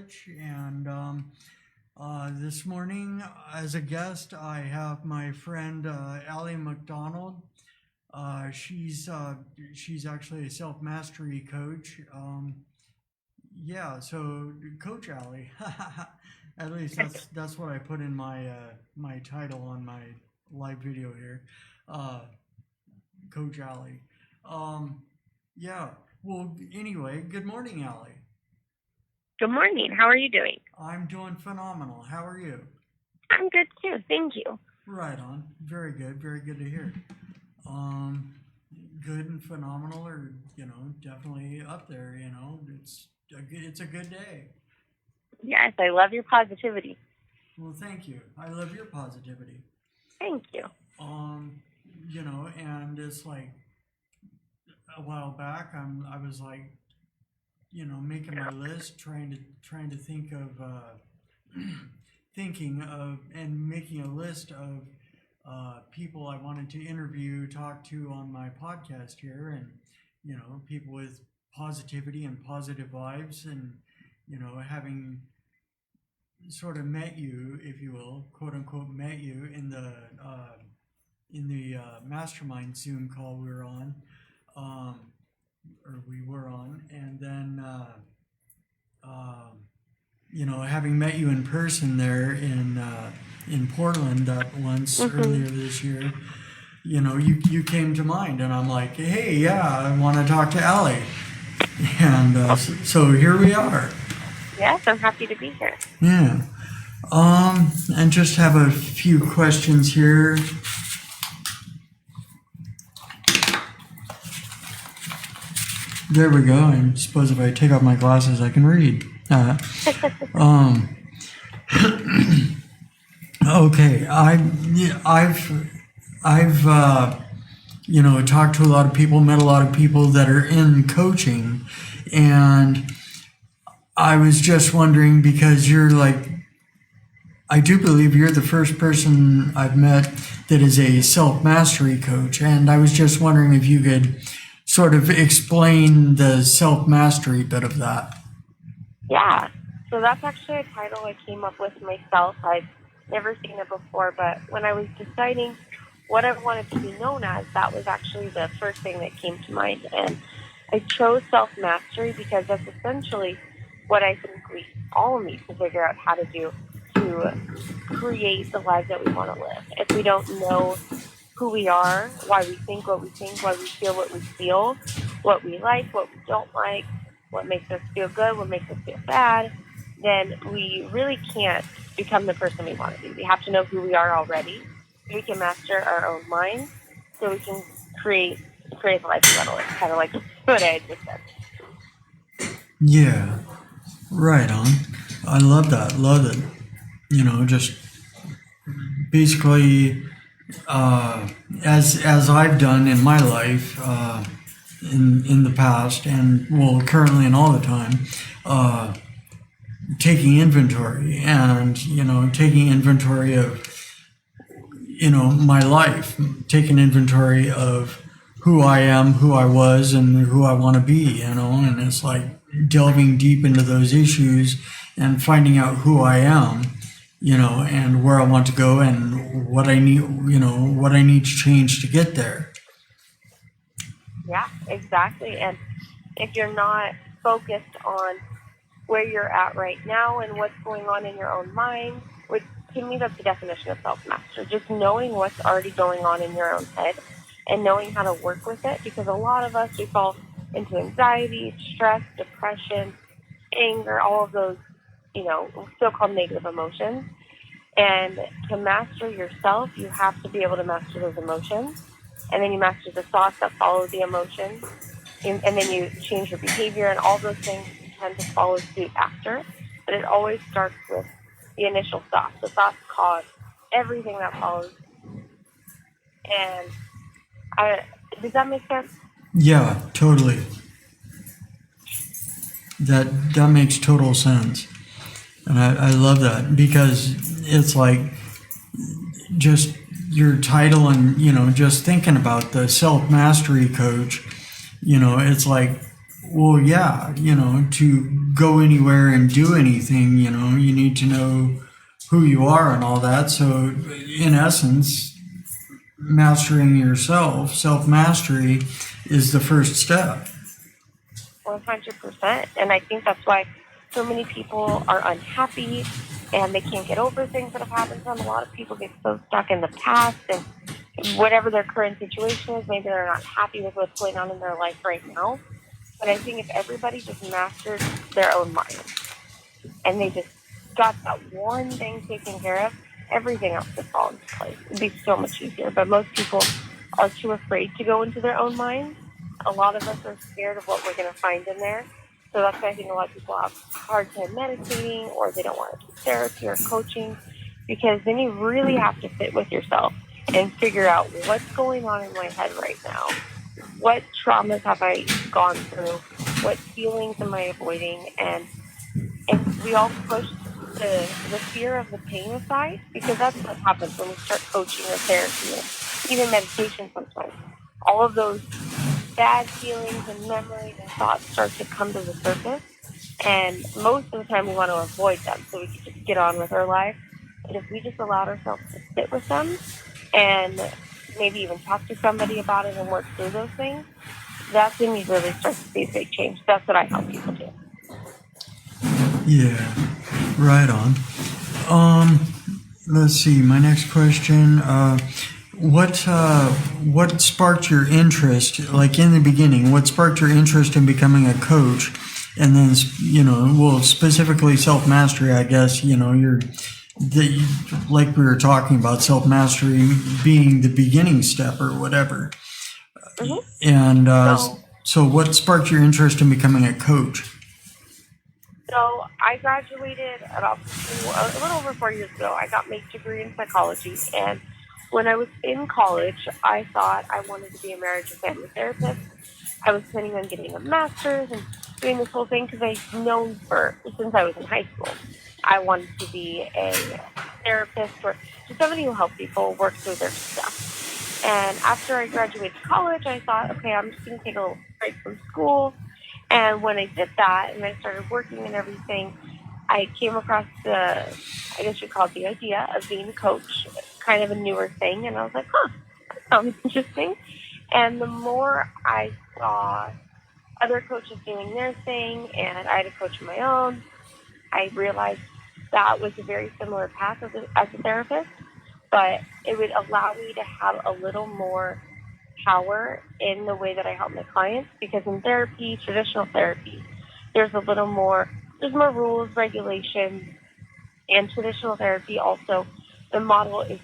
coach, and this morning, as a guest, I have my friend McDonald. She's actually a self-mastery coach. So Coach Allie, at least that's what I put in my title on my live video here, Coach Allie. Well, anyway, good morning, Allie. Good morning. How are you doing? I'm doing phenomenal. How are you? I'm good too. Thank you. Right on. Very good. Very good to hear. Good and phenomenal are, definitely up there. It's a good day. Yes, I love your positivity. Well, thank you. I love your positivity. Thank you. And it's like a while back, I was like, making my list, trying to think of, thinking of, and making a list of people I wanted to interview, talk to on my podcast here, and people with positivity and positive vibes, and having sort of met you, if you will, quote unquote, met you in the mastermind Zoom call we were on. And then, having met you in person there in Portland that once earlier this year, you came to mind, and I'm like, hey, yeah, I want to talk to Allie, and so here we are. Yes, I'm happy to be here. Yeah, and just have a few questions here. There we go. I suppose if I take off my glasses, I can read. Okay. I've talked to a lot of people, met a lot of people that are in coaching, and I was just wondering, because you're like, I do believe you're the first person I've met that is a self-mastery coach, and I was just wondering if you could sort of explain the self-mastery bit of that. Yeah, so that's actually a title I came up with myself. I've never seen it before, but when I was deciding what I wanted to be known as, that was actually the first thing that came to mind. And I chose self-mastery because that's essentially what I think we all need to figure out how to do to create the lives that we want to live. If we don't know who we are, why we think, why we feel what we feel, what we like, what we don't like, what makes us feel good, what makes us feel bad, then we really can't become the person we want to be. We have to know who we are already, so we can master our own mind, so we can create the life we want to live, kind of like what I just said. Yeah, right on. I love that. Love it. Just basically, as I've done in my life, in the past, and currently and all the time, taking inventory, and taking inventory of my life, taking inventory of who I am, who I was, and who I want to be, and it's like delving deep into those issues and finding out who I am, and where I want to go, and what I need, what I need to change to get there. Yeah, exactly. And if you're not focused on where you're at right now and what's going on in your own mind, which to me that's the definition of self-mastery, just knowing what's already going on in your own head and knowing how to work with it, because a lot of us, we fall into anxiety, stress, depression, anger, all of those, so-called negative emotions. And to master yourself, you have to be able to master those emotions. And then you master the thoughts that follow the emotions. And then you change your behavior, and all those things tend to follow suit after. But it always starts with the initial thoughts. The thoughts cause everything that follows. And does that make sense? Yeah, totally. That makes total sense. And I love that, because it's like just your title, and just thinking about the self-mastery coach, it's like Well, yeah, to go anywhere and do anything, you need to know who you are and all that. So, in essence, mastering yourself, self mastery, is the first step. 100%. And I think that's why so many people are unhappy and they can't get over things that have happened to them. A lot of people get so stuck in the past and whatever their current situation is, maybe they're not happy with what's going on in their life right now. But I think if everybody just mastered their own mind and they just got that one thing taken care of, everything else would fall into place. It'd be so much easier. But most people are too afraid to go into their own mind. A lot of us are scared of what we're going to find in there. So that's why I think a lot of people have a hard time meditating, or they don't want to do therapy or coaching, because then you really have to sit with yourself and figure out what's going on in my head right now. What traumas have I gone through? What feelings am I avoiding? And if we all push the fear of the pain aside, because that's what happens when we start coaching or therapy and even meditation sometimes. All of those bad feelings and memories and thoughts start to come to the surface. And most of the time we want to avoid them so we can just get on with our life. But if we just allowed ourselves to sit with them and maybe even talk to somebody about it and work through those things, that's when you really start to see a big change. That's what I help people do. Yeah, right on. Let's see. My next question: what sparked your interest? Like in the beginning, what sparked your interest in becoming a coach? And then, well, specifically self mastery. I guess like we were talking about self mastery being the beginning step or whatever. Mm-hmm. And so, what sparked your interest in becoming a coach? So I graduated about a little over 4 years ago. I got my degree in psychology, and when I was in college, I thought I wanted to be a marriage and family therapist. I was planning on getting a master's and doing this whole thing because I've known since I was in high school, I wanted to be a therapist or just somebody who helped people work through their stuff. And after I graduated college, I thought, okay, I'm just going to take a little break from school. And when I did that and I started working and everything, I came across I guess you'd call it the idea of being a coach, kind of a newer thing. And I was like, that sounds interesting. And the more I saw other coaches doing their thing and I had a coach of my own, I realized that was a very similar path as a therapist, but it would allow me to have a little more power in the way that I help my clients, because in therapy, traditional therapy, there's more rules, regulations, and traditional therapy also, the model is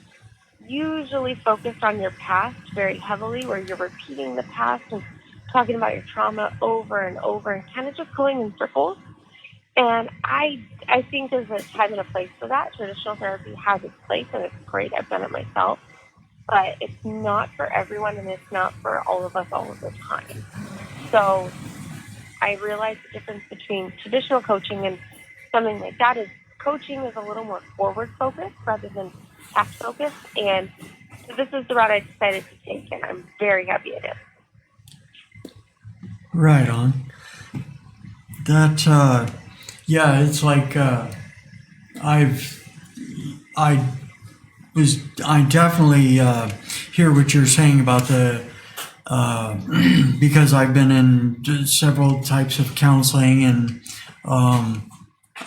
usually focused on your past very heavily, where you're repeating the past and talking about your trauma over and over and kind of just going in circles. And I think there's a time and a place for that. Traditional therapy has its place and it's great. I've done it myself. But it's not for everyone and it's not for all of us all of the time. So I realized the difference between traditional coaching and something like that is coaching is a little more forward focused rather than past focused. And so this is the route I decided to take, and I'm very happy I did. Right on. That, yeah, it's like I definitely hear what you're saying about the because I've been in several types of counseling, and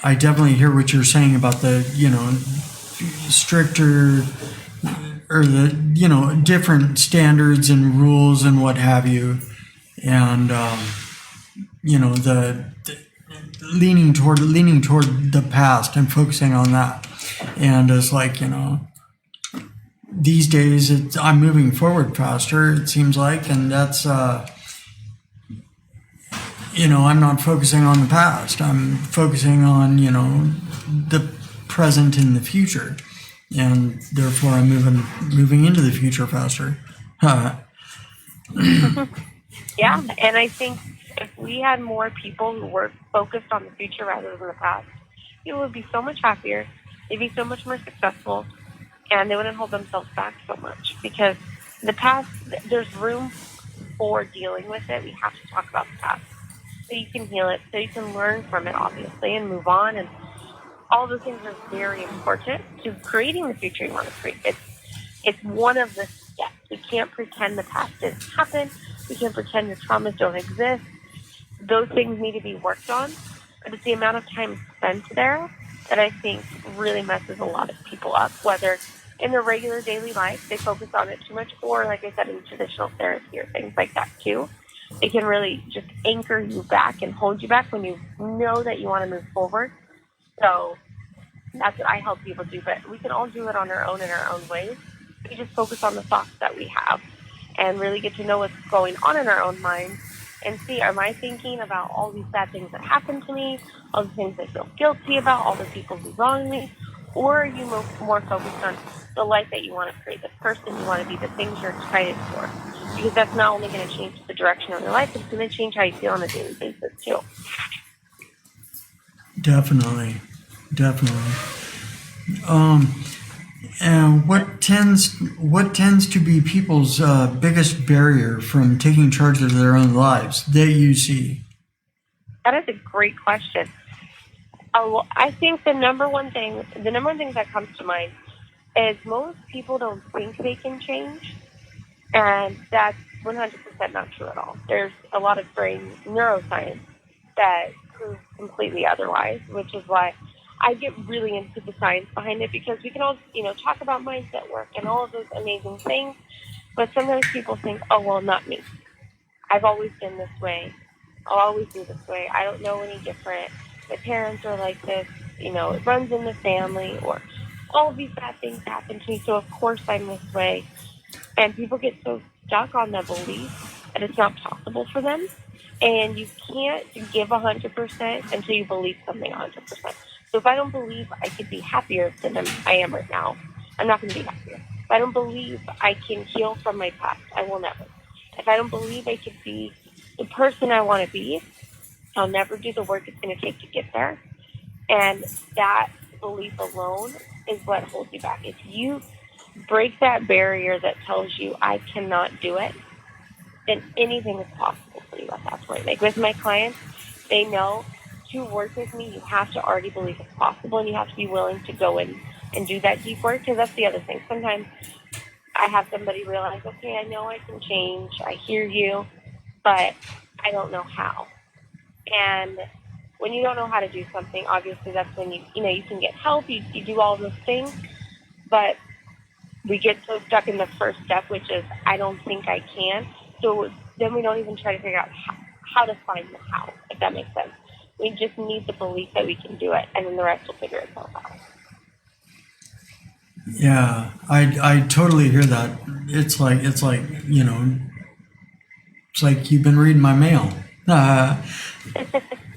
I definitely hear what you're saying about the stricter or the different standards and rules and what have you, and the leaning toward the past and focusing on that, and it's like these days I'm moving forward faster, it seems like, and that's I'm not focusing on the past, I'm focusing on the present and the future, and therefore I'm moving into the future faster. Yeah, and I think if we had more people who were focused on the future rather than the past, people would be so much happier, they'd be so much more successful, and they wouldn't hold themselves back so much. Because the past, there's room for dealing with it. We have to talk about the past. so you can heal it, so you can learn from it, obviously, and move on. And all those things are very important to creating the future you want to create. It's one of the steps. We can't pretend the past didn't happen. We can't pretend your traumas don't exist. Those things need to be worked on. But it's the amount of time spent there that I think really messes a lot of people up, whether in their regular daily life they focus on it too much, or like I said, in traditional therapy or things like that too. It can really just anchor you back and hold you back when you know that you want to move forward. So that's what I help people do, but we can all do it on our own in our own ways. We just focus on the thoughts that we have and really get to know what's going on in our own minds and see, am I thinking about all these bad things that happened to me, all the things I feel guilty about, all the people who wronged me, or are you more focused on the life that you want to create, the person you want to be, the things you're excited for? Because that's not only going to change the direction of your life, it's going to change how you feel on a daily basis too. Definitely. And what tends to be people's biggest barrier from taking charge of their own lives that you see? That is a great question. I think the number one thing that comes to mind is most people don't think they can change, and that's 100% not true at all. There's a lot of brain neuroscience that proves completely otherwise, which is why I get really into the science behind it, because we can all, talk about mindset work and all of those amazing things, but sometimes people think, oh, well, not me. I've always been this way. I'll always be this way. I don't know any different. My parents are like this. It runs in the family, or all of these bad things happen to me, so of course I'm this way. And people get so stuck on the belief that it's not possible for them. And you can't give 100% until you believe something 100%. So if I don't believe I could be happier than I am right now, I'm not going to be happier. If I don't believe I can heal from my past, I will never. If I don't believe I could be the person I want to be, I'll never do the work it's going to take to get there. And that belief alone is what holds you back. If you break that barrier that tells you I cannot do it, then anything is possible for you at that point. Like with my clients, they know to work with me, you have to already believe it's possible, and you have to be willing to go in and do that deep work, because that's the other thing. Sometimes I have somebody realize, okay, I know I can change, I hear you, but I don't know how. And when you don't know how to do something, obviously that's when you can get help, you do all those things, but we get so stuck in the first step, which is, I don't think I can. So then we don't even try to figure out how to find the how, if that makes sense. We just need the belief that we can do it, and then the rest will figure itself out. Yeah, I totally hear that. It's like it's like you've been reading my mail,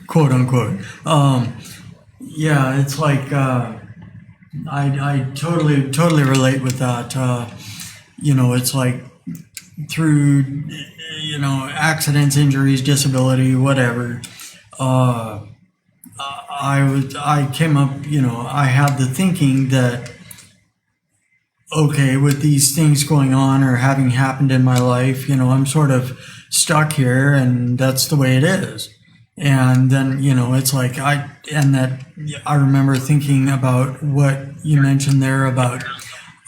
quote unquote. Yeah, it's like I totally relate with that. It's like through accidents, injuries, disability, whatever. I came up. I had the thinking that, okay, with these things going on or having happened in my life, I'm sort of stuck here, and that's the way it is. And then, it's like I remember thinking about what you mentioned there about,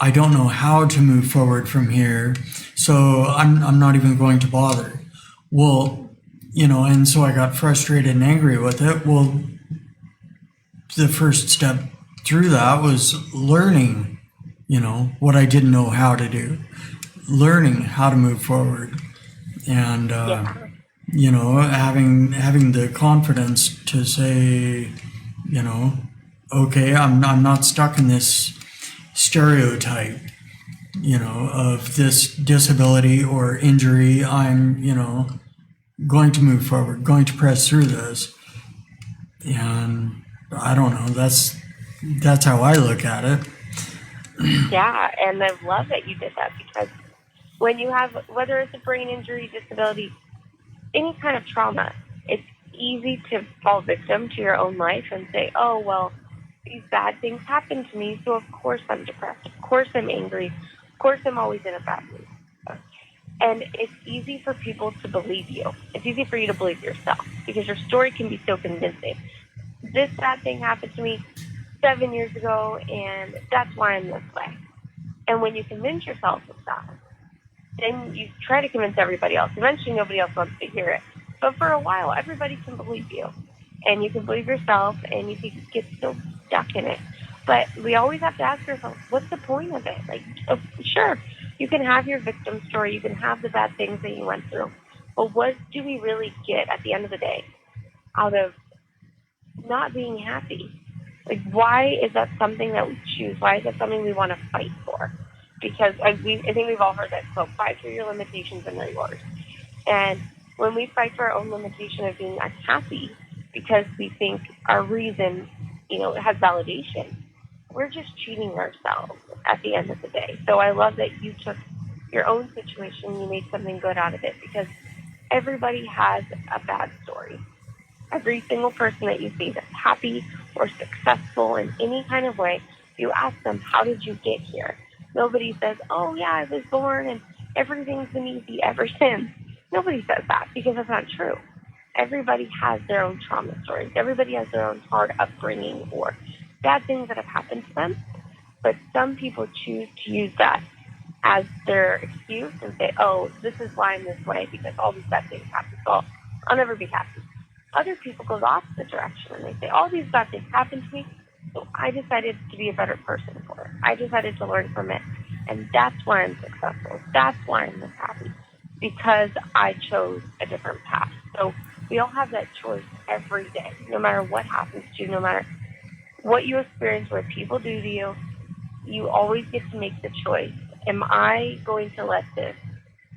I don't know how to move forward from here, so I'm not even going to bother. Well, and so I got frustrated and angry with it. Well, the first step through that was learning, what I didn't know how to do, learning how to move forward, and having the confidence to say, okay, I'm not stuck in this stereotype, of this disability or injury. I'm, going to move forward, going to press through this. And I don't know, that's how I look at it. Yeah, and I love that you did that, because when you have, whether it's a brain injury, disability, any kind of trauma, it's easy to fall victim to your own life and say, oh, well, these bad things happened to me, so of course I'm depressed, of course I'm angry, of course I'm always in a bad mood. And it's easy for people to believe you. It's easy for you to believe yourself because your story can be so convincing. This bad thing happened to me 7 years ago, and that's why I'm this way. And when you convince yourself of that, then you try to convince everybody else. Eventually, nobody else wants to hear it. But for a while, everybody can believe you. And you can believe yourself, and you can get so stuck in it. But we always have to ask ourselves, what's the point of it? Like, sure, you can have your victim story. You can have the bad things that you went through. But what do we really get at the end of the day out of not being happy? Like, why is that something that we choose? Why is that something we want to fight for? Because I think we've all heard that quote, fight for your limitations and they're yours. And when we fight for our own limitation of being unhappy because we think our reason, has validation, we're just cheating ourselves at the end of the day. So I love that you took your own situation, you made something good out of it, because everybody has a bad story. Every single person that you see that's happy or successful in any kind of way, you ask them, how did you get here? Nobody says, oh yeah, I was born and everything's been easy ever since. Nobody says that, because that's not true. Everybody has their own trauma stories. Everybody has their own hard upbringing or bad things that have happened to them. But some people choose to use that as their excuse and say, oh, this is why I'm this way, because all these bad things happen, so I'll never be happy. Other people go the opposite direction and they say, all these bad things happened to me, so I decided to be a better person for it. I decided to learn from it, and that's why I'm successful. That's why I'm this happy, because I chose a different path. So we all have that choice every day, no matter what happens to you, no matter what you experience, what people do to you. You always get to make the choice. Am I going to let this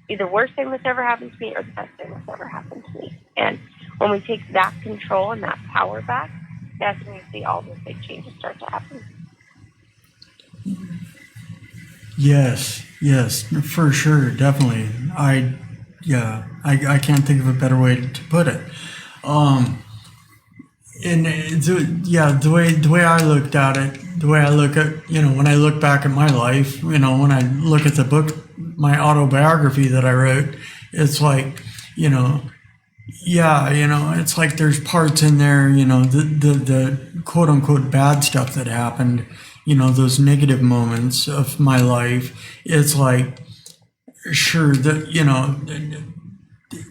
be the worst thing that's ever happened to me or the best thing that's ever happened to me? And when we take that control and that power back, that's when you see all those big changes start to happen. Yes, for sure, definitely. I can't think of a better way to put it. And the way I looked at it, the way I look at, when I look back at my life, when I look at the book, my autobiography that I wrote, it's like, it's like there's parts in there, the quote unquote bad stuff that happened, those negative moments of my life. It's like, sure, that,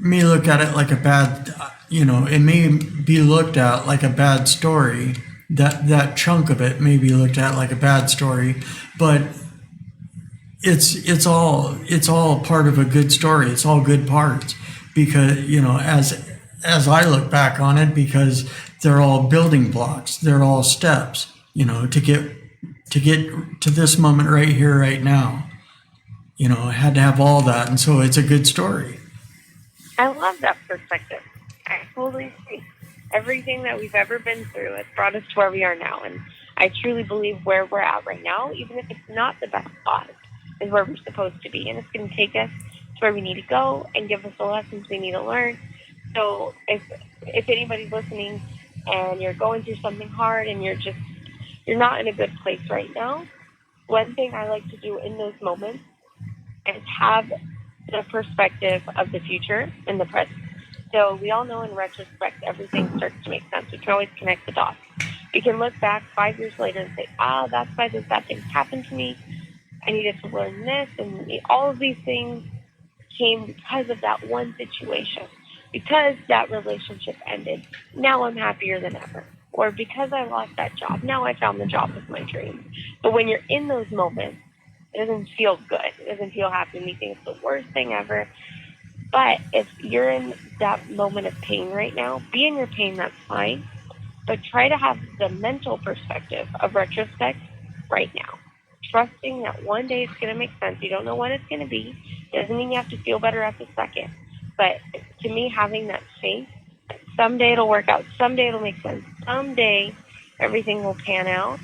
may look at it like a bad, it may be looked at like a bad story. That chunk of it may be looked at like a bad story, but it's all part of a good story. It's all good parts, because as I look back on it, because they're all building blocks. They're all steps, to get to this moment right here, right now. I had to have all that, and so it's a good story. I love that perspective. I totally agree. Everything that we've ever been through has brought us to where we are now. And I truly believe where we're at right now, even if it's not the best spot, is where we're supposed to be. And it's going to take us to where we need to go and give us the lessons we need to learn. So if anybody's listening and you're going through something hard and you're not in a good place right now, one thing I like to do in those moments is have the perspective of the future and the present. So we all know in retrospect, everything starts to make sense. We can always connect the dots. We can look back 5 years later and say, that's why this bad thing happened to me. I needed to learn this. And all of these things came because of that one situation. Because that relationship ended, now I'm happier than ever. Or because I lost that job, now I found the job of my dreams. But when you're in those moments, it doesn't feel good. It doesn't feel happy. You think it's the worst thing ever. But if you're in that moment of pain right now, be in your pain, that's fine. But try to have the mental perspective of retrospect right now. Trusting that one day it's going to make sense. You don't know when it's going to be. Doesn't mean you have to feel better at the second. But to me, having that faith, that someday it'll work out. Someday it'll make sense. Someday everything will pan out.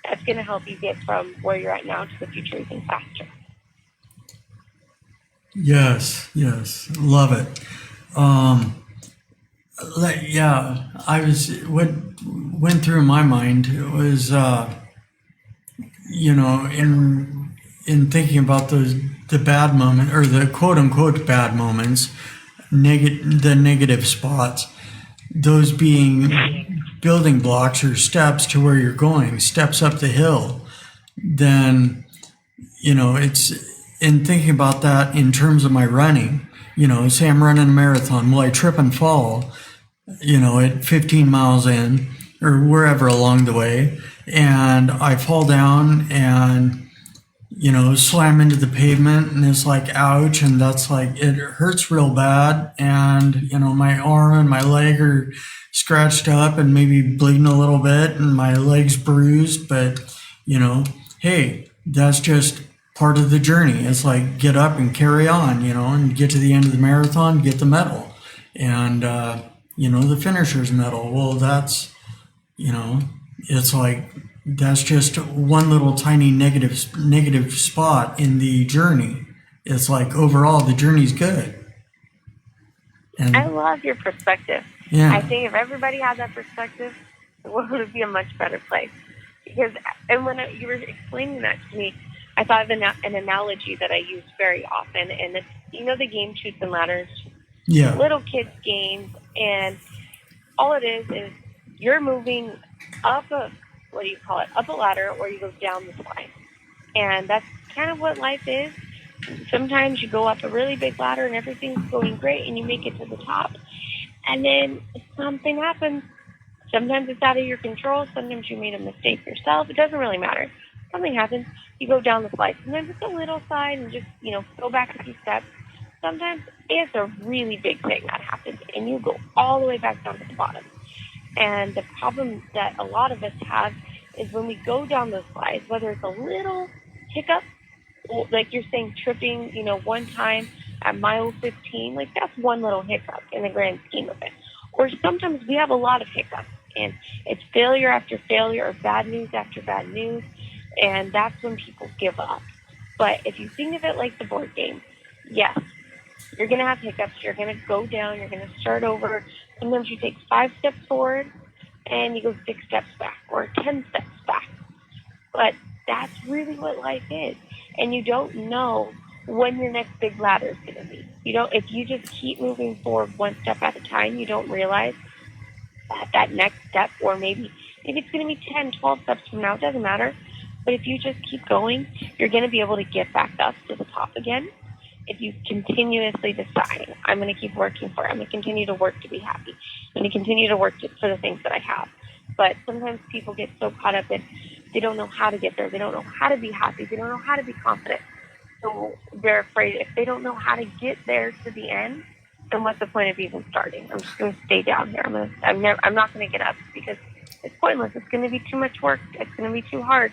That's going to help you get from where you're at now to the future even faster. Yes, love it. What went through my mind was, in in thinking about the bad moment, or the quote unquote bad moments, the negative spots, those being building blocks or steps to where you're going, steps up the hill, then, it's in thinking about that in terms of my running. Say I'm running a marathon. Will I trip and fall, at 15 miles in or wherever along the way, and I fall down and, slam into the pavement, and it's like, ouch, and that's like, it hurts real bad, and, my arm and my leg are scratched up and maybe bleeding a little bit, and my leg's bruised, but, hey, that's just part of the journey. It's like, get up and carry on, and get to the end of the marathon, get the medal, and, the finisher's medal. Well, that's, it's like, that's just one little tiny negative spot in the journey. It's like, overall, the journey's good. And I love your perspective. yeah, I think if everybody had that perspective, the world would be a much better place. Because, and when you were explaining that to me, I thought of an analogy that I use very often, and it's, the game Chutes and Ladders, yeah, little kids' games, and all it is you're moving up up a ladder, or you go down the slide. And that's kind of what life is. Sometimes you go up a really big ladder and everything's going great and you make it to the top. And then something happens. Sometimes it's out of your control. Sometimes you made a mistake yourself. It doesn't really matter. Something happens. You go down the slide. Sometimes it's a little slide and just, go back a few steps. Sometimes it's a really big thing that happens and you go all the way back down to the bottom. And the problem that a lot of us have is when we go down those slides, whether it's a little hiccup, like you're saying, tripping, one time at mile 15, like that's one little hiccup in the grand scheme of it. Or sometimes we have a lot of hiccups and it's failure after failure or bad news after bad news. And that's when people give up. But if you think of it like the board game, yes, you're going to have hiccups. You're going to go down. You're going to start over. Sometimes you take 5 steps forward and you go 6 steps back or 10 steps back. But that's really what life is. And you don't know when your next big ladder is going to be. If you just keep moving forward one step at a time, you don't realize that next step, or maybe it's going to be 10, 12 steps from now, it doesn't matter. But if you just keep going, you're going to be able to get back up to the top again. If you continuously decide, I'm going to keep working for it. I'm going to continue to work to be happy. I'm going to continue to work for the things that I have. But sometimes people get so caught up in they don't know how to get there. They don't know how to be happy. They don't know how to be confident. So they're afraid if they don't know how to get there to the end, then what's the point of even starting? I'm just going to stay down here. I'm not going to get up because it's pointless. It's going to be too much work. It's going to be too hard.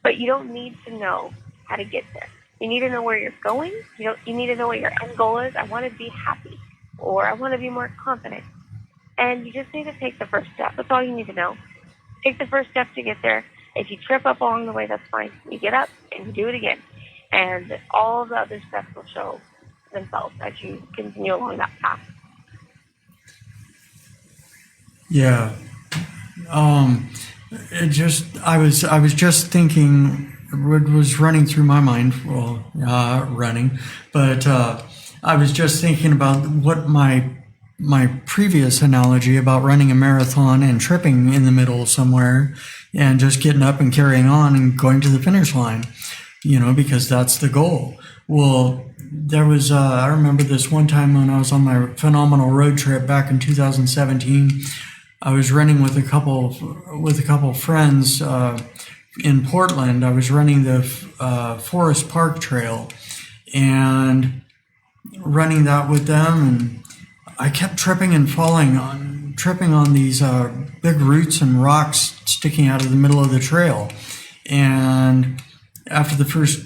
But you don't need to know how to get there. You need to know where you're going. You need to know what your end goal is. I want to be happy, or I want to be more confident. And you just need to take the first step. That's all you need to know. Take the first step to get there. If you trip up along the way, that's fine. You get up and you do it again. And all the other steps will show themselves as you continue along that path. yeah. I was just thinking, what was running through my mind, running, but I was just thinking about what my previous analogy about running a marathon and tripping in the middle somewhere and just getting up and carrying on and going to the finish line, because that's the goal. Well, there was, I remember this one time when I was on my phenomenal road trip back in 2017. I was running with a couple friends in Portland. I was running the Forest Park Trail and running that with them, and I kept tripping and falling on these big roots and rocks sticking out of the middle of the trail. And after the first,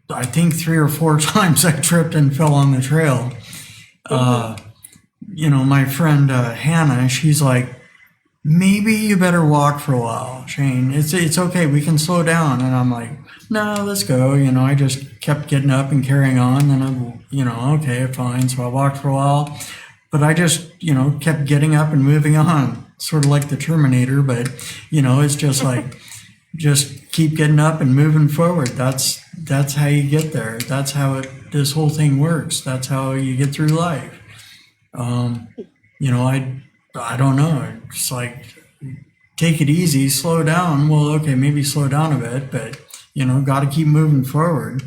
I think 3 or 4 times I tripped and fell on the trail. My friend Hannah, she's like, maybe you better walk for a while, Shane. It's okay. We can slow down. And I'm like, no, let's go. I just kept getting up and carrying on. And I'm, okay, fine. So I walked for a while, but I just, kept getting up and moving on, sort of like the Terminator. But, it's just like, just keep getting up and moving forward. That's how you get there. That's how this whole thing works. That's how you get through life. I don't know. It's like, take it easy, slow down. Well, okay, maybe slow down a bit, but got to keep moving forward.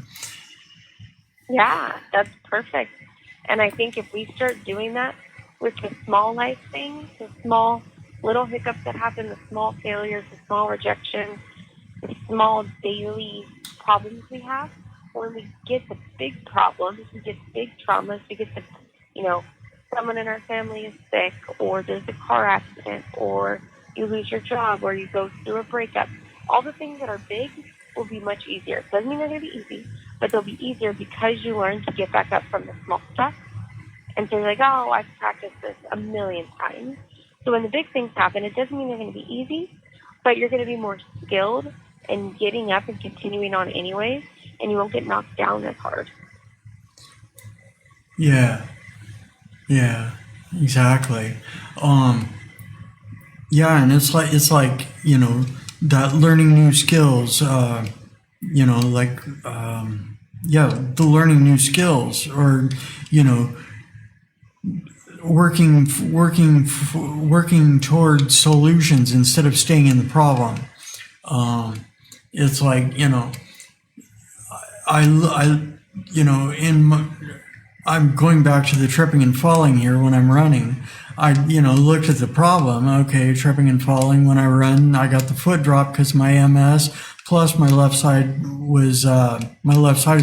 Yeah, that's perfect. And I think if we start doing that with the small life things, the small little hiccups that happen, the small failures, the small rejections, the small daily problems we have, when we get the big problems, we get big traumas, we get the, someone in our family is sick, or there's a car accident, or you lose your job, or you go through a breakup. All the things that are big will be much easier. Doesn't mean they're going to be easy, but they'll be easier because you learn to get back up from the small stuff. And so you're like, oh, I've practiced this a million times. So when the big things happen, it doesn't mean they're going to be easy, but you're going to be more skilled in getting up and continuing on anyways, and you won't get knocked down as hard. Yeah, exactly. Yeah, and it's like that learning new skills. The learning new skills, or working towards solutions instead of staying in the problem. It's like I'm going back to the tripping and falling here when I'm running. I looked at the problem. Okay, tripping and falling when I run. I got the foot drop because my MS. Plus, my left side is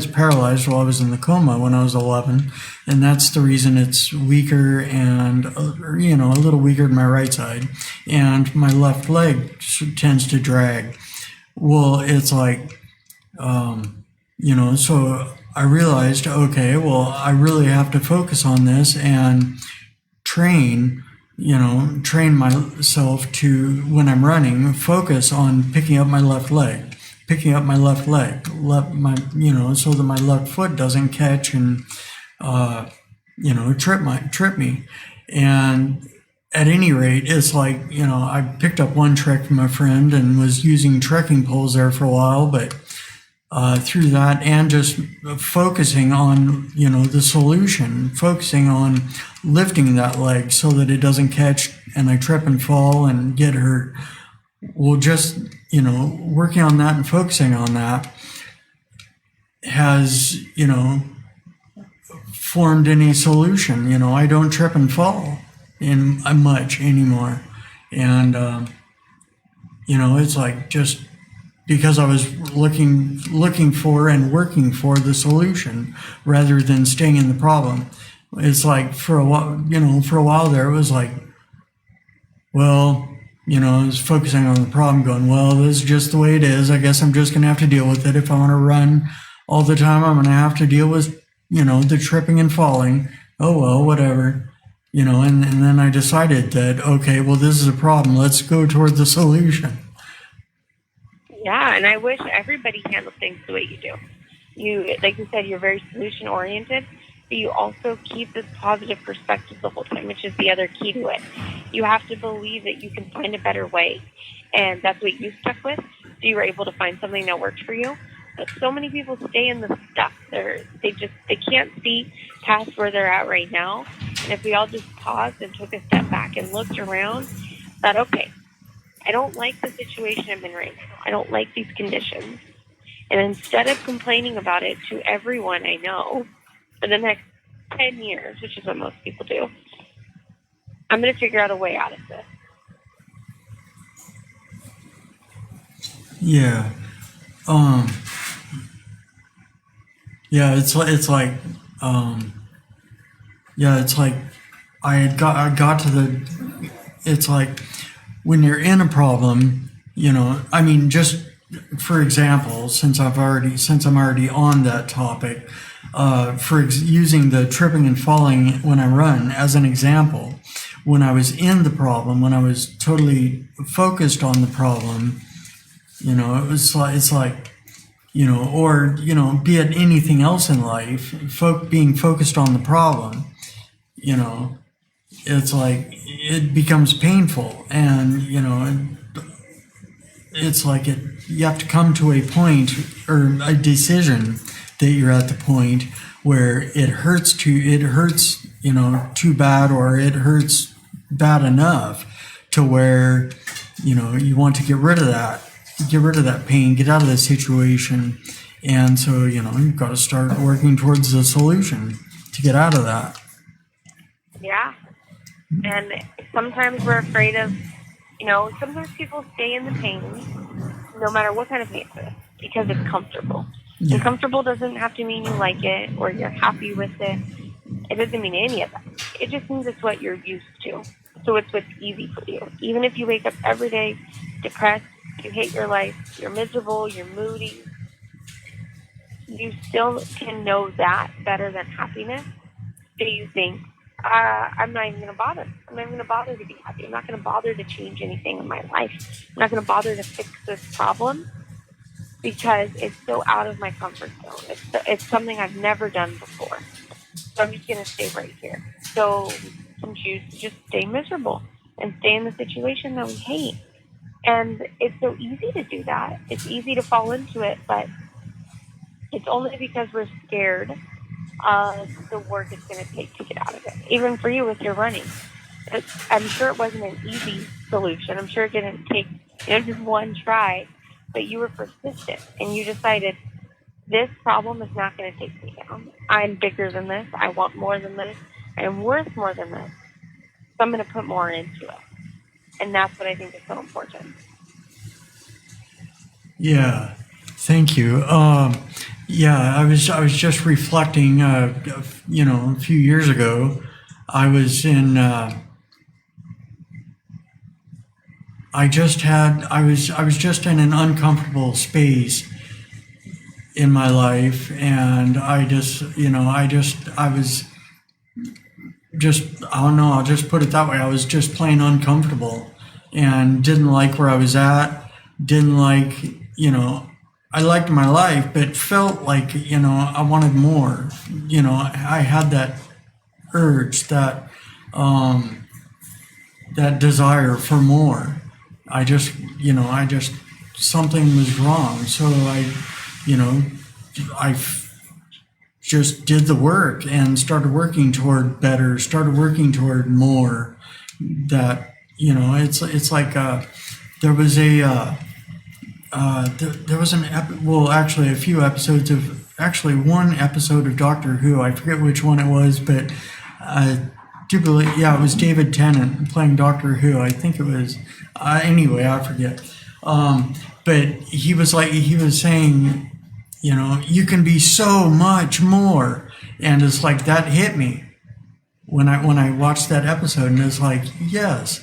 paralyzed while I was in the coma when I was 11, and that's the reason it's weaker and a little weaker than my right side, and my left leg tends to drag. Well, it's like, so I realized, okay, well, I really have to focus on this and train myself to, when I'm running, focus on picking up my left leg, so that my left foot doesn't catch and, trip me. And at any rate, it's like, I picked up one trick from a friend and was using trekking poles there for a while, but through that, and just focusing on, the solution, focusing on lifting that leg so that it doesn't catch and I trip and fall and get hurt. Well, just, working on that and focusing on that has, formed any solution. I don't trip and fall in much anymore. And, it's like just because I was looking for and working for the solution rather than staying in the problem. It's like for a while there, it was like, well, I was focusing on the problem, going, well, this is just the way it is. I guess I'm just going to have to deal with it. If I want to run all the time, I'm going to have to deal with, the tripping and falling. Oh, well, whatever. And then I decided that, okay, well, this is a problem. Let's go toward the solution. Yeah, and I wish everybody handled things the way you do. You, like you said, you're very solution oriented, but you also keep this positive perspective the whole time, which is the other key to it. You have to believe that you can find a better way, and that's what you stuck with. So you were able to find something that worked for you. But so many people stay in the stuff. They can't see past where they're at right now. And if we all just paused and took a step back and looked around, that okay, I don't like the situation I'm in right now. I don't like these conditions. And instead of complaining about it to everyone I know for the next 10 years, which is what most people do, I'm going to figure out a way out of this. Yeah. It's like I got to the, it's like when you're in a problem, just for example, since I'm already on that topic, using the tripping and falling when I run as an example, when I was in the problem, when I was totally focused on the problem, it's like, or, be it anything else in life, being focused on the problem, it's like, it becomes painful and, you have to come to a point or a decision that you're at the point where it hurts, too bad, or it hurts bad enough to where, you want to get rid of that pain, get out of the situation. And so, you've got to start working towards the solution to get out of that. Yeah. And sometimes we're afraid of, sometimes people stay in the pain, no matter what kind of pain it is, because it's comfortable. Yeah. And comfortable doesn't have to mean you like it or you're happy with it. It doesn't mean any of that. It just means it's what you're used to. So it's what's easy for you. Even if you wake up every day depressed, you hate your life, you're miserable, you're moody, you still can know that better than happiness. So you think, I'm not even going to bother. I'm not even going to bother to be happy. I'm not going to bother to change anything in my life. I'm not going to bother to fix this problem because it's so out of my comfort zone. It's something I've never done before. So I'm just going to stay right here. So some choose to just stay miserable and stay in the situation that we hate. And it's so easy to do that. It's easy to fall into it, but it's only because we're scared of the work it's going to take to get out of it. Even for you with your running. I'm sure it wasn't an easy solution. I'm sure it didn't take just one try, but you were persistent and you decided this problem is not going to take me down. I'm bigger than this. I want more than this. I am worth more than this. So I'm going to put more into it. And that's what I think is so important. Yeah, thank you. I was just reflecting. A few years ago, I was in. I was just in an uncomfortable space in my life, and I was just, I don't know, I'll just put it that way. I was just plain uncomfortable and didn't like where I was at, didn't like, I liked my life, but felt like, I wanted more. I had that urge, that desire for more. I just, something was wrong. So I just did the work and started working toward better, started working toward more. That, it's like, there was actually a few episodes one episode of Doctor Who. I forget which one it was, but I do believe, it was David Tennant playing Doctor Who. I think it was, anyway, I forget. But he was saying, you can be so much more. And it's like, that hit me when I watched that episode, and it's like, yes,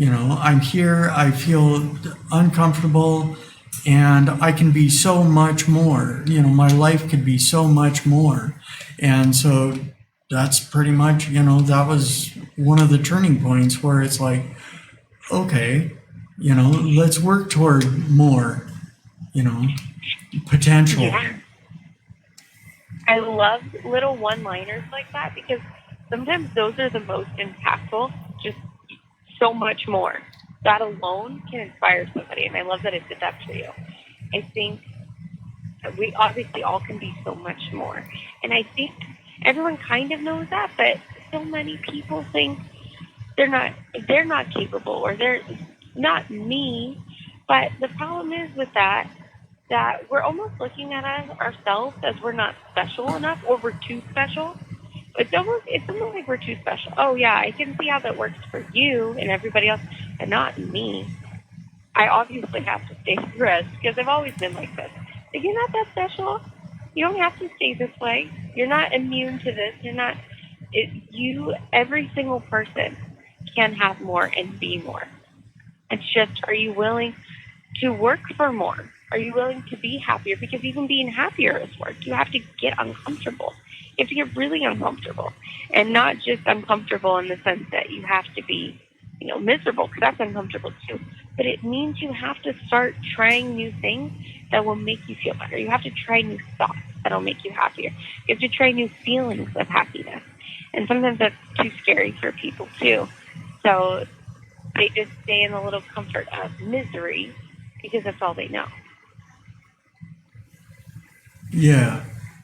I'm here, I feel uncomfortable, and I can be so much more. My life could be so much more. And so that's pretty much, that was one of the turning points where it's like, okay, let's work toward more, potential. Yeah. I love little one-liners like that because sometimes those are the most impactful, just so much more. That alone can inspire somebody, and I love that it did that for you. I think we obviously all can be so much more. And I think everyone kind of knows that, but so many people think they're not capable, or they're not me. But the problem is with that we're almost looking at ourselves as we're not special enough, or we're too special. It's almost like we're too special. Oh yeah, I can see how that works for you and everybody else, but not me. I obviously have to stay stressed because I've always been like this. But you're not that special. You don't have to stay this way. You're not immune to this. Every single person can have more and be more. It's just, are you willing to work for more? Are you willing to be happier? Because even being happier is work. You have to get uncomfortable. You have to get really uncomfortable. And not just uncomfortable in the sense that you have to be, miserable, because that's uncomfortable too. But it means you have to start trying new things that will make you feel better. You have to try new thoughts that will make you happier. You have to try new feelings of happiness. And sometimes that's too scary for people too. So they just stay in a little comfort of misery because that's all they know. Yeah,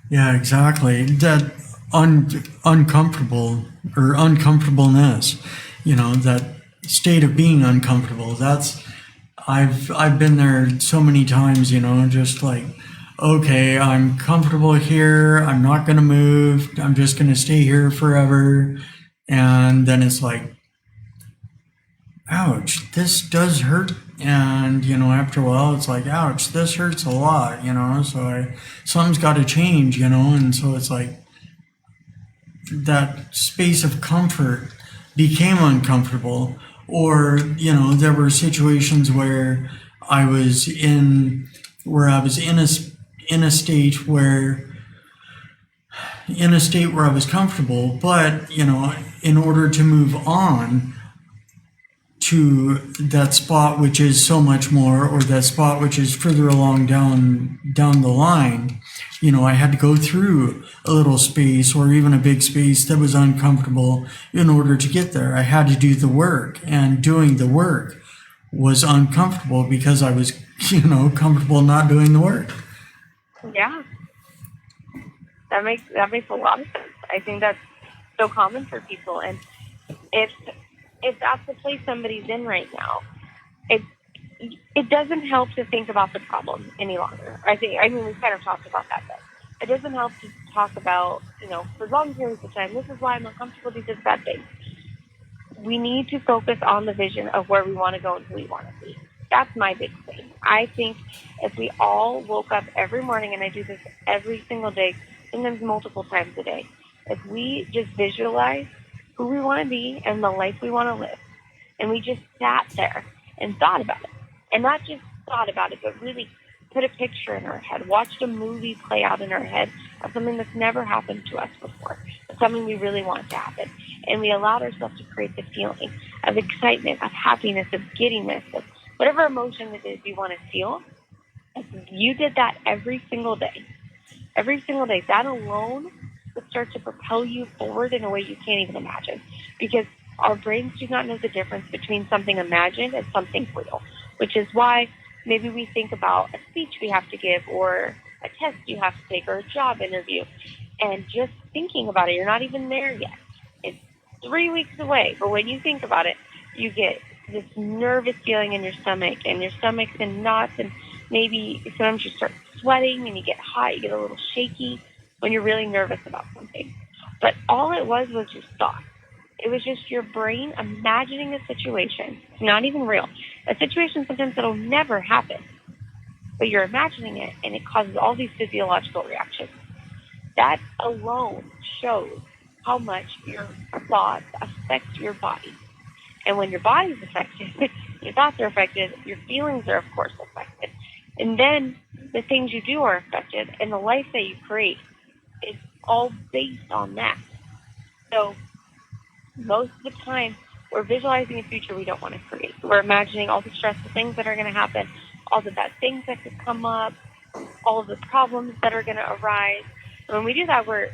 yeah, exactly. That uncomfortable or uncomfortableness, that state of being uncomfortable. I've been there so many times, just like, okay, I'm comfortable here. I'm not going to move. I'm just going to stay here forever. And then it's like, ouch, this does hurt. And, after a while, it's like, ouch, this hurts a lot, so something's got to change, and so it's like that space of comfort became uncomfortable. Or, there were situations where I was in, in a state where, I was comfortable, but, in order to move on, to that spot which is so much more, or that spot which is further along down the line, I had to go through a little space or even a big space that was uncomfortable in order to get there. I had to do the work, and doing the work was uncomfortable because I was, comfortable not doing the work. Yeah, that makes a lot of sense. I think that's so common for people, and if that's the place somebody's in right now, it doesn't help to think about the problem any longer. I mean, we've kind of talked about that, but it doesn't help to talk about, for long periods of time, this is why I'm uncomfortable, these are bad things. We need to focus on the vision of where we want to go and who we want to be. That's my big thing. I think if we all woke up every morning, and I do this every single day, sometimes multiple times a day, if we just visualize who we want to be and the life we want to live, and we just sat there and thought about it, and not just thought about it, but really put a picture in our head, watched a movie play out in our head of something that's never happened to us before, something we really want to happen, and we allowed ourselves to create the feeling of excitement, of happiness, of giddiness, of whatever emotion it is you want to feel. If you did that every single day, that alone would start to propel you forward in a way you can't even imagine, because our brains do not know the difference between something imagined and something real, which is why maybe we think about a speech we have to give, or a test you have to take, or a job interview, and just thinking about it, you're not even there yet. It's 3 weeks away, but when you think about it, you get this nervous feeling in your stomach, and your stomach's in knots, and maybe sometimes you start sweating and you get hot, you get a little shaky when you're really nervous about something. But all it was your thought. It was just your brain imagining a situation. It's not even real. A situation sometimes that'll never happen, but you're imagining it, and it causes all these physiological reactions. That alone shows how much your thoughts affect your body. And when your body's affected, your thoughts are affected, your feelings are, of course, affected. And then the things you do are affected, and the life that you create is all based on that. So most of the time, we're visualizing a future we don't want to create. We're imagining all the stressful things that are going to happen, all the bad things that could come up, all of the problems that are going to arise. And when we do that, we're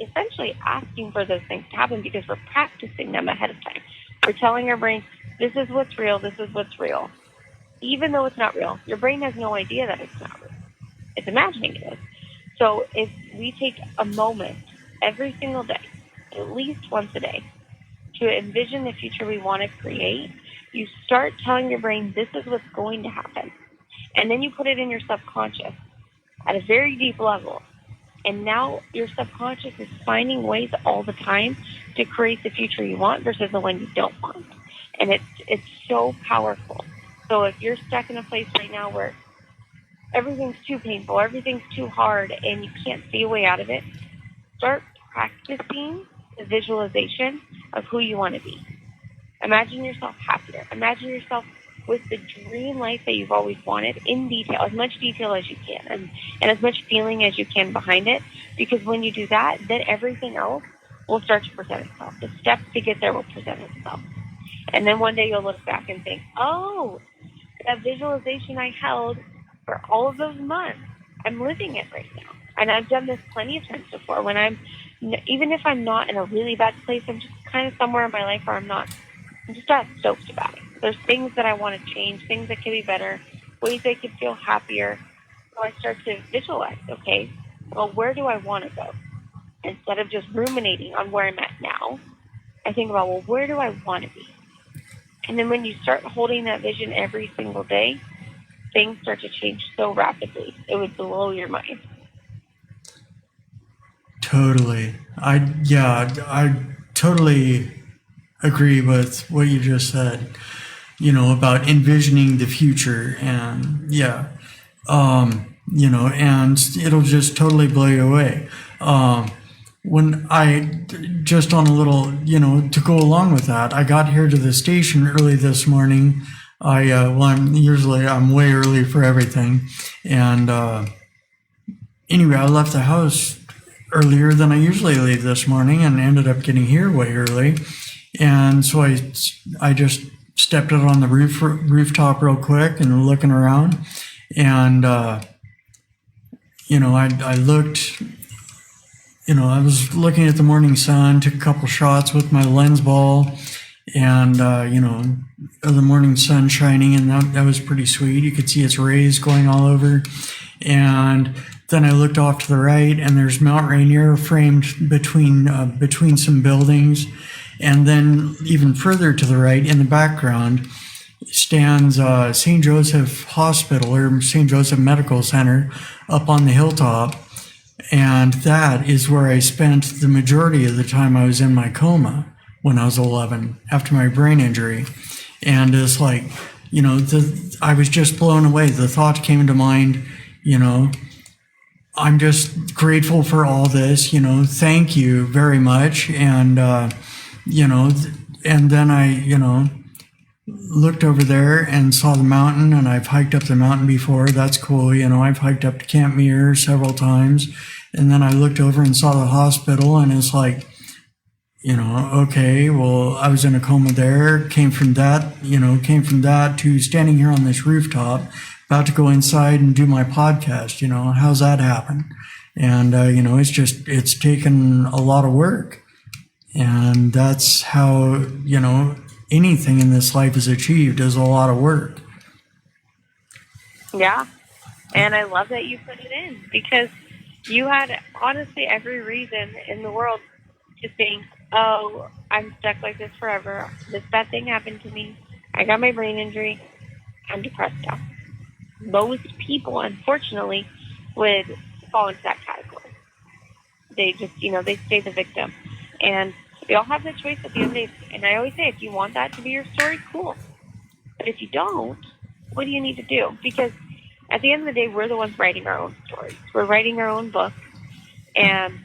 essentially asking for those things to happen because we're practicing them ahead of time. We're telling our brain, this is what's real, this is what's real. Even though it's not real, your brain has no idea that it's not real. It's imagining it is. So if we take a moment every single day, at least once a day, to envision the future we want to create, you start telling your brain, this is what's going to happen. And then you put it in your subconscious at a very deep level. And now your subconscious is finding ways all the time to create the future you want versus the one you don't want. And it's so powerful. So if you're stuck in a place right now where everything's too painful, everything's too hard, and you can't see a way out of it, start practicing the visualization of who you want to be. Imagine yourself happier. Imagine yourself with the dream life that you've always wanted in detail, as much detail as you can, and as much feeling as you can behind it. Because when you do that, then everything else will start to present itself. The steps to get there will present itself. And then one day you'll look back and think, oh, that visualization I held for all of those months, I'm living it right now. And I've done this plenty of times before when even if I'm not in a really bad place, I'm just kind of somewhere in my life where I'm just not stoked about it. There's things that I want to change, things that can be better. ways I could feel happier. So I start to visualize, okay, well, where do I want to go? Instead of just ruminating on where I'm at now, I think about, well, where do I want to be? And then when you start holding that vision every single day, things start to change so rapidly. It would blow your mind. Totally. I totally agree with what you just said, about envisioning the future. And and it'll just totally blow you away. When I, just on a little, to go along with that, I got here to the station early this morning. I'm way early for everything. And anyway, I left the house earlier than I usually leave this morning and ended up getting here way early. And so I just stepped out on the rooftop real quick and looking around. And, I looked, I was looking at the morning sun, took a couple shots with my lens ball, and, the morning sun shining, and that was pretty sweet. You could see its rays going all over. And then I looked off to the right, and there's Mount Rainier framed between some buildings. And then even further to the right, in the background, stands St. Joseph Hospital, or St. Joseph Medical Center, up on the hilltop. And that is where I spent the majority of the time I was in my coma when I was 11 after my brain injury. And it's like, I was just blown away. The thought came to mind, I'm just grateful for all this, thank you very much. And, and then I, looked over there and saw the mountain, and I've hiked up the mountain before. That's cool. I've hiked up to Camp Muir several times. And then I looked over and saw the hospital, and it's like, okay, well, I was in a coma there, came from that to standing here on this rooftop, about to go inside and do my podcast. How's that happen? And, it's taken a lot of work. And that's how, anything in this life is achieved, is a lot of work. Yeah. And I love that you put it in, because you had honestly every reason in the world to think, oh, I'm stuck like this forever. This bad thing happened to me. I got my brain injury. I'm depressed now. Most people, unfortunately, would fall into that category. They just, they stay the victim. And we all have the choice at the end of the day. And I always say, if you want that to be your story, cool. But if you don't, what do you need to do? Because at the end of the day, we're the ones writing our own stories. We're writing our own book. And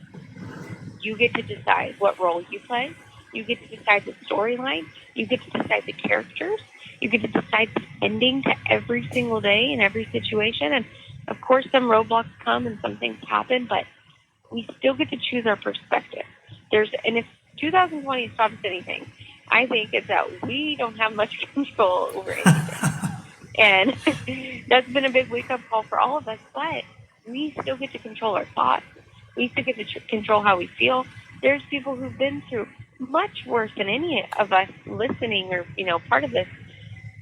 you get to decide what role you play. You get to decide the storyline. You get to decide the characters. You get to decide the ending to every single day in every situation. And of course, some roadblocks come and some things happen, but we still get to choose our perspective. And if 2020 has taught us anything, I think it's that we don't have much control over anything. And that's been a big wake-up call for all of us, but we still get to control our thoughts. We still get to control how we feel. There's people who've been through much worse than any of us listening or, part of this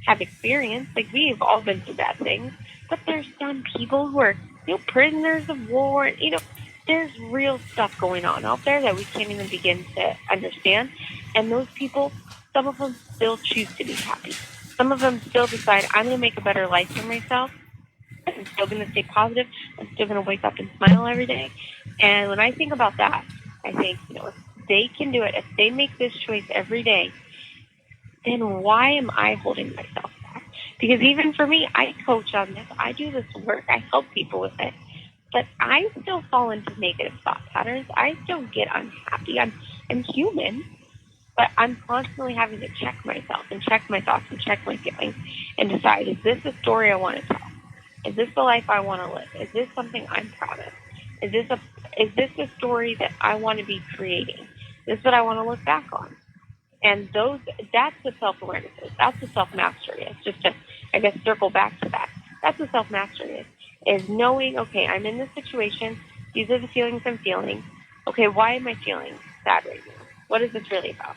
have experienced. Like, we've all been through bad things, but there's some people who are, prisoners of war. There's real stuff going on out there that we can't even begin to understand. And those people, some of them still choose to be happy. Some of them still decide, I'm going to make a better life for myself. I'm still going to stay positive. I'm still going to wake up and smile every day. And when I think about that, I think, if they can do it, if they make this choice every day, then why am I holding myself back? Because even for me, I coach on this. I do this work. I help people with it. But I still fall into negative thought patterns. I still get unhappy. I'm human. But I'm constantly having to check myself and check my thoughts and check my feelings and decide, is this a story I want to tell? Is this the life I want to live? Is this something I'm proud of? Is this a story that I want to be creating? Is this what I want to look back on? And that's what self-awareness is. That's what self-mastery is. Just to, circle back to that. That's what self-mastery is knowing, okay, I'm in this situation. These are the feelings I'm feeling. Okay, why am I feeling sad right now? What is this really about?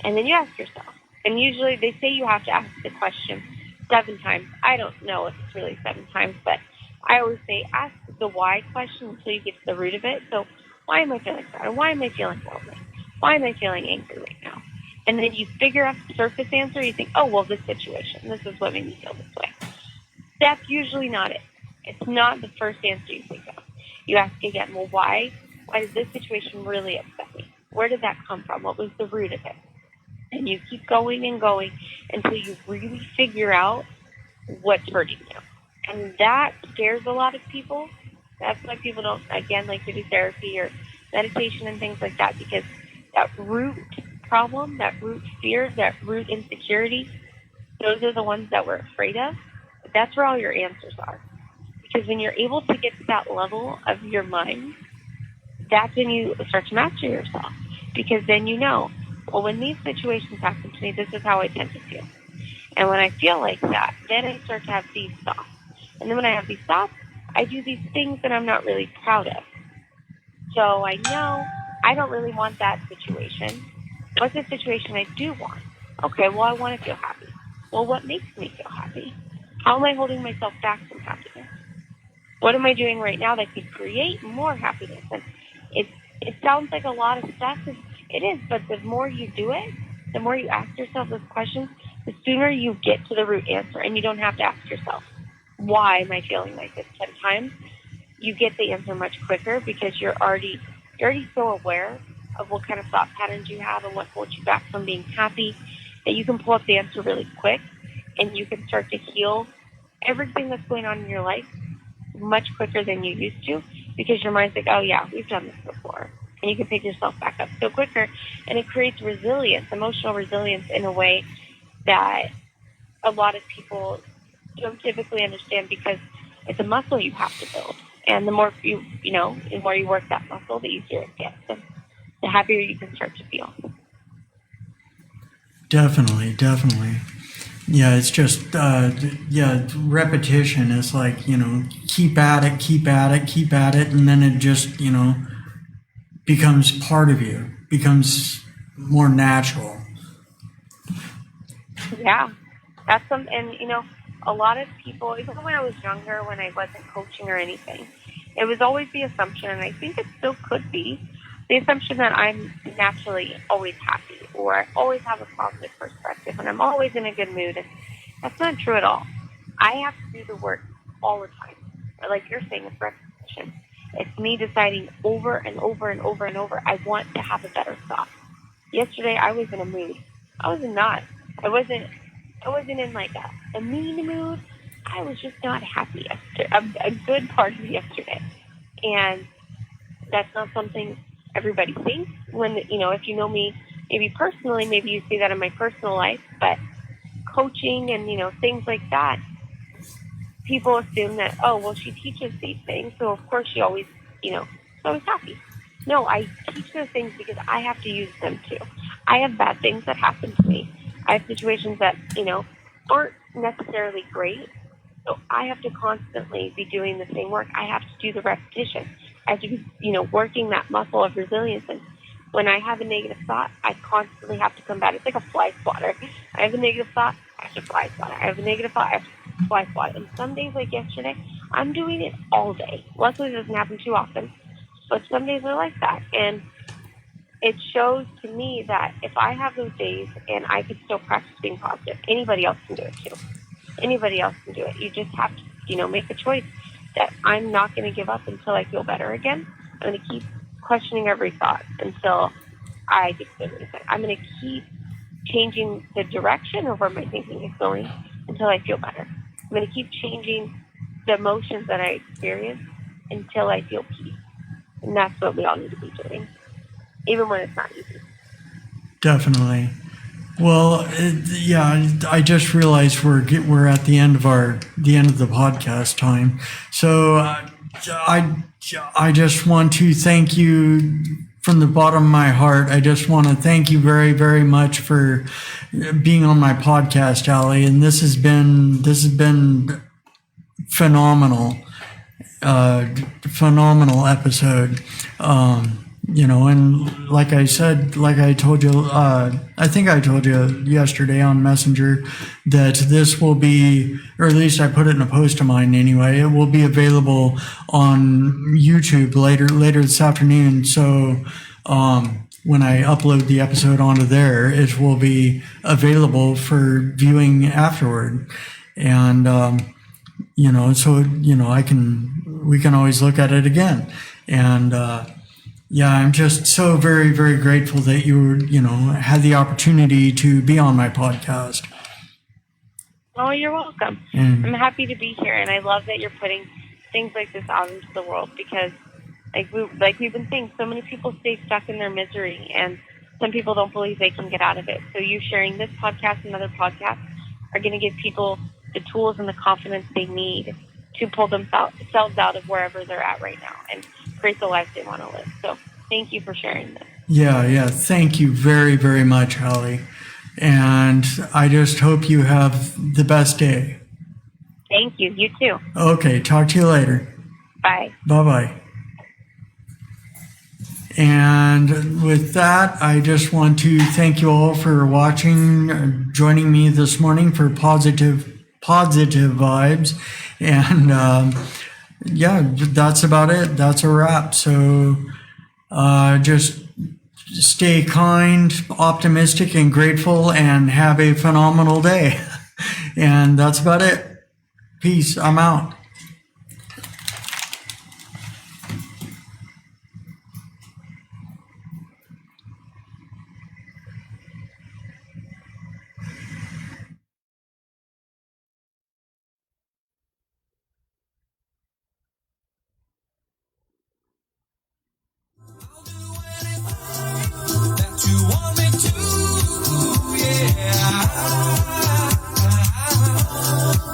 And then you ask yourself. And usually they say you have to ask the question 7 times. I don't know if it's really 7 times, but I always say ask the why question until you get to the root of it. So why am I feeling sad? Why am I feeling lonely? Why am I feeling angry right now? And then you figure out the surface answer. You think, oh, well, this situation, this is what made me feel this way. That's usually not it. It's not the first answer you think of. You ask again, well, why? Why did this situation really upset me? Where did that come from? What was the root of it? And you keep going and going until you really figure out what's hurting you. And that scares a lot of people. That's why people don't, again, like to do therapy or meditation and things like that, because that root problem, that root fear, that root insecurity, those are the ones that we're afraid of. But that's where all your answers are. Because when you're able to get to that level of your mind, that's when you start to master yourself. Because then you know, well, when these situations happen to me, this is how I tend to feel. And when I feel like that, then I start to have these thoughts. And then when I have these thoughts, I do these things that I'm not really proud of. So I know I don't really want that situation. What's the situation I do want? Okay, well, I want to feel happy. Well, what makes me feel happy? How am I holding myself back from happiness? What am I doing right now that could create more happiness? And it sounds like a lot of stuff. It is, but the more you do it, the more you ask yourself those questions, the sooner you get to the root answer. And you don't have to ask yourself, why am I feeling like this 10 times? You get the answer much quicker because you're already so aware of what kind of thought patterns you have and what holds you back from being happy that you can pull up the answer really quick, and you can start to heal everything that's going on in your life much quicker than you used to, because your mind's like, oh yeah, we've done this before. And you can pick yourself back up so quicker. And it creates resilience, emotional resilience, in a way that a lot of people don't typically understand, because it's a muscle you have to build. And the more the more you work that muscle, the easier it gets, and the happier you can start to feel. Definitely. Yeah, it's just, repetition is like, keep at it, and then it just, becomes part of you, becomes more natural. Yeah, that's some, and a lot of people, even when I was younger, when I wasn't coaching or anything, it was always the assumption, and I think it still could be, the assumption that I'm naturally always happy, or I always have a positive perspective, and I'm always in a good mood. And that's not true at all. I have to do the work all the time. Or like you're saying, it's repetition. It's me deciding over and over and over and over, I want to have a better thought. Yesterday, I was in a mood. I was not. I wasn't in like a mean mood. I was just not happy yesterday. A good part of yesterday. And that's not something everybody thinks. When, if you know me, maybe personally, maybe you see that in my personal life, but coaching and, things like that, people assume that, oh, well, she teaches these things, so of course she always, she's always happy. No, I teach those things because I have to use them too. I have bad things that happen to me. I have situations that, aren't necessarily great. So I have to constantly be doing the same work. I have to do the repetition. I have to be, working that muscle of resilience. And when I have a negative thought, I constantly have to combat it. It's like a fly swatter. I have a negative thought, I have to fly swatter. I have a negative thought, I have to fly swatter. And some days like yesterday, I'm doing it all day. Luckily, it doesn't happen too often. But some days are like that. And it shows to me that if I have those days and I could still practice being positive, anybody else can do it too. Anybody else can do it. You just have to, make a choice that I'm not going to give up until I feel better again. I'm going to keep questioning every thought until I get to the reason. I'm going to keep changing the direction of where my thinking is going until I feel better. I'm going to keep changing the emotions that I experience until I feel peace. And that's what we all need to be doing, even when it's not easy. Definitely. Well, I just realized we're at the end of the podcast time. So I just want to thank you from the bottom of my heart. I just want to thank you very, very much for being on my podcast, Allie. And this has been phenomenal episode. And like I said, like I told you, I think I told you yesterday on Messenger that this will be, or at least I put it in a post of mine anyway, it will be available on YouTube later this afternoon. So, when I upload the episode onto there, it will be available for viewing afterward. And, we can always look at it again. And, yeah, I'm just so very, very grateful that had the opportunity to be on my podcast. Oh, you're welcome. And I'm happy to be here, and I love that you're putting things like this out into the world because, like we've been saying, so many people stay stuck in their misery, and some people don't believe they can get out of it. So you sharing this podcast and other podcasts are going to give people the tools and the confidence they need to pull themselves out of wherever they're at right now and create the life they want to live. So thank you for sharing this. Yeah. Thank you very, very much, Hallie. And I just hope you have the best day. Thank you. You too. Okay. Talk to you later. Bye. Bye-bye. And with that, I just want to thank you all for watching, joining me this morning for Positive Vibes. And that's about it. That's a wrap. So just stay kind, optimistic, and grateful, and have a phenomenal day. And that's about it. Peace. I'm out.